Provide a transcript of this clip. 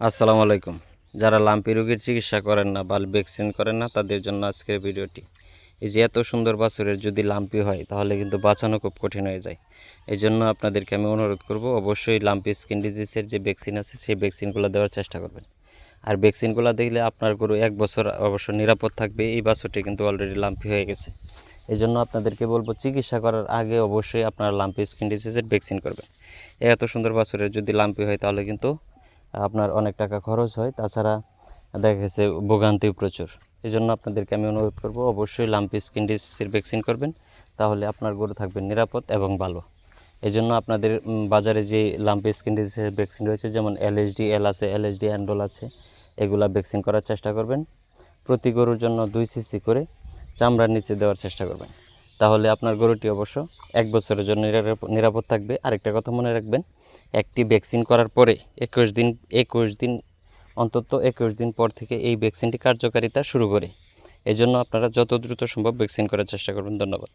আসসালামু আলাইকুম। যারা লাম্পি রোগের চিকিৎসা করেন না বা ভ্যাকসিন করেন না তাদের জন্য আজকের ভিডিওটি। এই যে এত সুন্দর বাছুরের যদি লাম্পি হয় তাহলে কিন্তু বাঁচানো খুব কঠিন হয়ে যায়। এই জন্য আপনাদেরকে আমি অনুরোধ করব, অবশ্যই লাম্পি স্কিন ডিজিজের যে ভ্যাকসিন আছে সেই ভ্যাকসিনগুলো দেওয়ার চেষ্টা করবেন। আর ভ্যাকসিনগুলো দেখলে আপনার গরু 1 বছর অবশ্য নিরাপদ থাকবে। এই বাছুরটি কিন্তু অলরেডি লাম্পি হয়ে গেছে। এই জন্য আপনাদেরকে বলবো, চিকিৎসা করার আগে অবশ্যই আপনারা লাম্পি স্কিন ডিজিজের ভ্যাকসিন করবেন। এত সুন্দর বাছুরের যদি লাম্পি হয় তাহলে কিন্তু আপনার অনেক টাকা খরচ হয়, তাছাড়া দেখা গেছে ভোগান্তিও প্রচুর। এই জন্য আপনাদেরকে আমি অনুরোধ করব, অবশ্যই লাম্পি স্কিন ডিজিজের ভ্যাকসিন করবেন, তাহলে আপনার গরু থাকবে নিরাপদ এবং ভালো। এই জন্য আপনাদের বাজারে যে লাম্পি স্কিন ডিজিজের ভ্যাকসিন রয়েছে, যেমন LSD এল আছে, LSD অ্যান্ডোল আছে, এগুলা ভ্যাকসিন করার চেষ্টা করবেন। প্রতি গরুর জন্য 2 সিসি করে চামড়ার নিচে দেওয়ার চেষ্টা করবেন, তাহলে আপনার গরুটি অবশ্য 1 বছরের জন্য নিরাপদ থাকবে। আরেকটা কথা মনে রাখবেন, একটি ভ্যাকসিন করার পরে 21 দিন অন্তত 21 দিন পর থেকে এই ভ্যাকসিনটি কার্যকারিতা শুরু করে। এই জন্য আপনারা যত দ্রুত সম্ভব ভ্যাকসিন করার চেষ্টা করবেন। ধন্যবাদ।